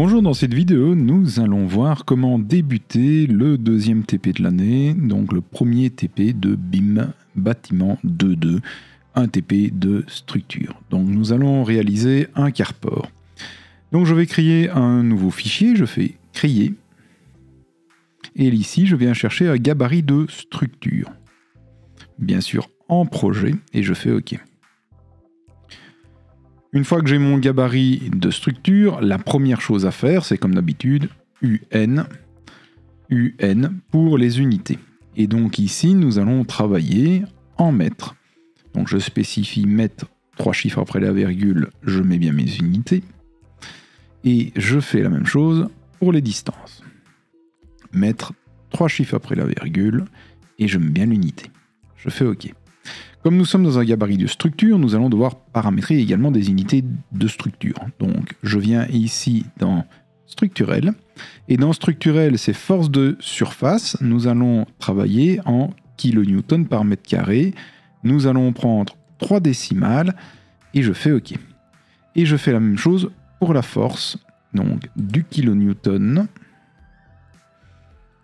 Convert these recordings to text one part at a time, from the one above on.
Bonjour, dans cette vidéo, nous allons voir comment débuter le deuxième TP de l'année, donc le premier TP de BIM Bâtiment 2.2, un TP de structure. Donc nous allons réaliser un carport. Donc je vais créer un nouveau fichier, je fais créer, et ici je viens chercher un gabarit de structure, bien sûr en projet, et je fais OK. Une fois que j'ai mon gabarit de structure, la première chose à faire, c'est comme d'habitude, UN pour les unités. Et donc ici, nous allons travailler en mètres. Donc je spécifie mètres, 3 chiffres après la virgule, je mets bien mes unités. Et je fais la même chose pour les distances. Mètres, 3 chiffres après la virgule, et je mets bien l'unité. Je fais OK. Comme nous sommes dans un gabarit de structure, nous allons devoir paramétrer également des unités de structure. Donc je viens ici dans structurel, et dans structurel, c'est force de surface. Nous allons travailler en kilonewton par mètre carré. Nous allons prendre 3 décimales, et je fais OK. Et je fais la même chose pour la force, donc du kilonewton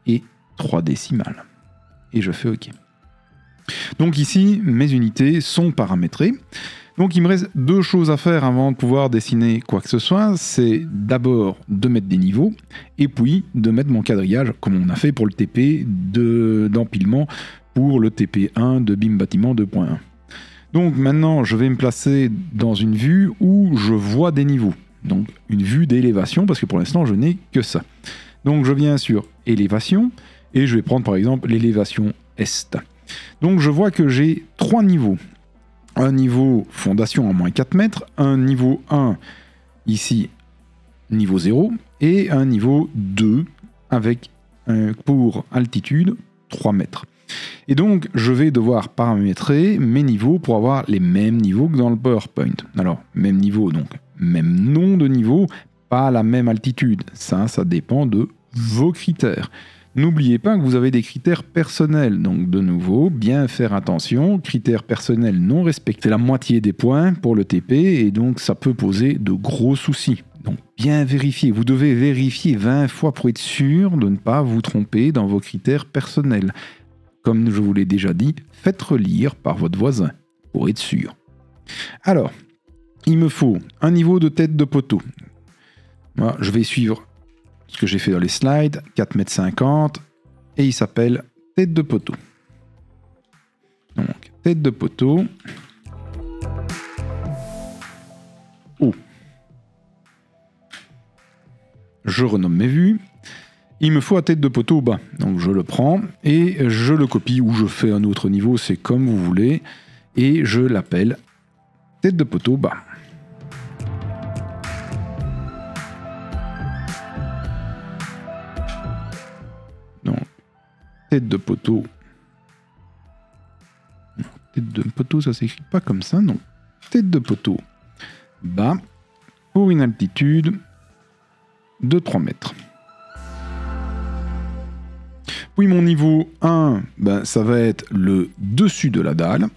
et 3 décimales. Et je fais OK. Donc ici, mes unités sont paramétrées. Donc il me reste 2 choses à faire avant de pouvoir dessiner quoi que ce soit. C'est d'abord de mettre des niveaux, et puis de mettre mon quadrillage, comme on a fait pour le TP d'empilement pour le TP1 de BIM Bâtiment 2.1. Donc maintenant, je vais me placer dans une vue où je vois des niveaux. Donc une vue d'élévation, parce que pour l'instant, je n'ai que ça. Donc je viens sur élévation, et je vais prendre par exemple l'élévation Est. Donc je vois que j'ai 3 niveaux. Un niveau fondation à moins 4 mètres, un niveau 1 ici niveau 0 et un niveau 2 avec pour altitude 3 mètres. Et donc je vais devoir paramétrer mes niveaux pour avoir les mêmes niveaux que dans le PowerPoint. Alors même niveau, donc même nom de niveau, pas la même altitude. Ça dépend de vos critères. N'oubliez pas que vous avez des critères personnels, donc de nouveau, bien faire attention, critères personnels non respectés, c'est la moitié des points pour le TP, et donc ça peut poser de gros soucis. Donc bien vérifier, vous devez vérifier 20 fois pour être sûr de ne pas vous tromper dans vos critères personnels. Comme je vous l'ai déjà dit, faites relire par votre voisin, pour être sûr. Alors, il me faut un niveau de tête de poteau. Moi, je vais suivre ce que j'ai fait dans les slides, 4,50 m, et il s'appelle tête de poteau. Donc, tête de poteau. haut. Je renomme mes vues. Il me faut un tête de poteau bas. Donc, je le prends et je le copie, ou je fais un autre niveau, c'est comme vous voulez, et je l'appelle tête de poteau bas. Tête de poteau. Non, tête de poteau, ça s'écrit pas comme ça, non. Tête de poteau bas pour une altitude de 3 mètres. Puis mon niveau 1, ça va être le dessus de la dalle.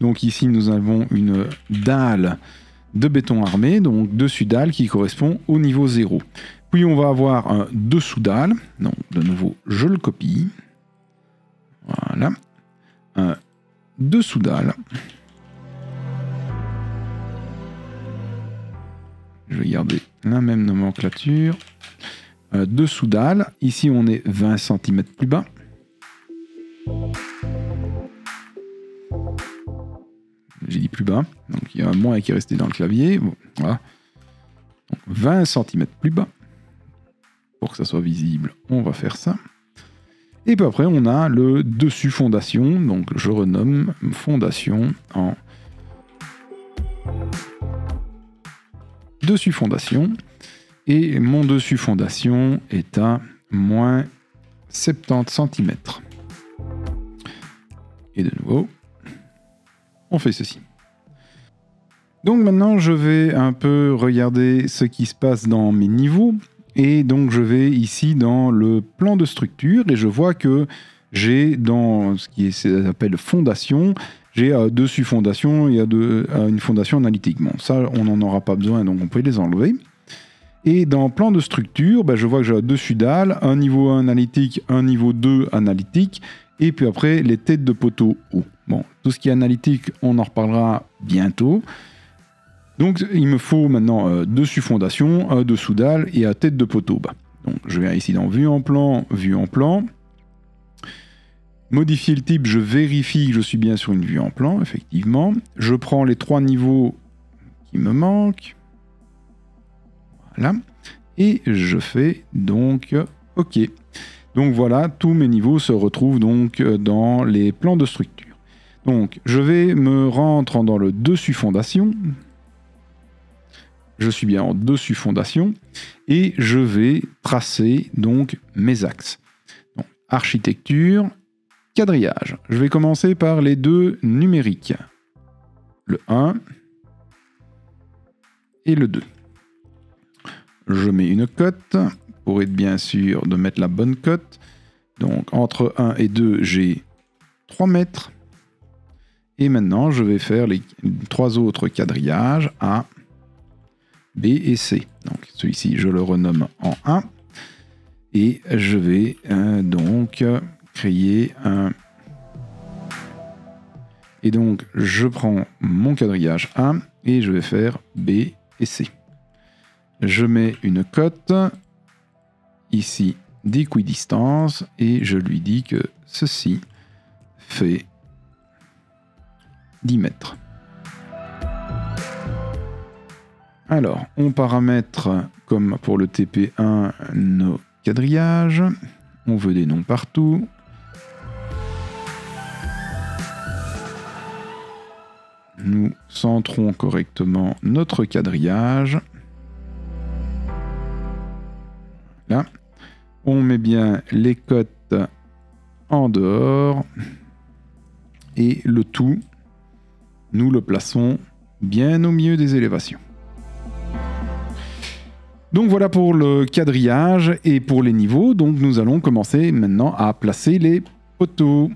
Donc ici, nous avons une dalle de béton armé, donc dessus dalle qui correspond au niveau 0. Puis on va avoir un dessous dalle, donc de nouveau je le copie, voilà, un dessous dalle, je vais garder la même nomenclature, dessous dalle, ici on est 20 cm plus bas, j'ai dit plus bas, donc il y a un moins qui est resté dans le clavier, bon, voilà, donc 20 cm plus bas. Pour que ça soit visible, on va faire ça. Et puis après, on a le dessus fondation. Donc, je renomme fondation en dessus fondation. Et mon dessus fondation est à moins 70 cm. Et de nouveau, on fait ceci. Donc maintenant, je vais un peu regarder ce qui se passe dans mes niveaux. Et donc je vais ici dans le plan de structure et je vois que j'ai dans ce qui s'appelle fondation, j'ai dessus fondation, il y a une fondation analytique. Bon, ça on n'en aura pas besoin, donc on peut les enlever. Et dans plan de structure, je vois que j'ai 2 sudales, un niveau 1 analytique, un niveau 2 analytique, et puis après les têtes de poteau haut. Bon, tout ce qui est analytique, on en reparlera bientôt. Donc il me faut maintenant 2 fondations, un dessous dalle et un tête de poteau bas. Donc je viens ici dans vue en plan, Modifier le type, je vérifie que je suis bien sur une vue en plan, effectivement. Je prends les 3 niveaux qui me manquent. Voilà. Et je fais donc OK. Donc voilà, tous mes niveaux se retrouvent donc dans les plans de structure. Donc je vais me rentrer dans le dessus fondation. Je suis bien en dessus fondation. Et je vais tracer donc mes axes. Donc, architecture, quadrillage. Je vais commencer par les 2 numériques. Le 1 et le 2. Je mets une cote pour être bien sûr de mettre la bonne cote. Donc entre 1 et 2, j'ai 3 mètres. Et maintenant, je vais faire les 3 autres quadrillages A, B et C. Donc celui-ci, je le renomme en 1. Et je vais donc créer un... Et donc, je prends mon quadrillage A et je vais faire B et C. Je mets une cote, ici d'équidistance, et je lui dis que ceci fait 10 mètres. Alors, on paramètre, comme pour le TP1, nos quadrillages. On veut des noms partout. Nous centrons correctement notre quadrillage. Là, on met bien les cotes en dehors et le tout, nous le plaçons bien au milieu des élévations. Donc voilà pour le quadrillage et pour les niveaux. Donc nous allons commencer maintenant à placer les poteaux.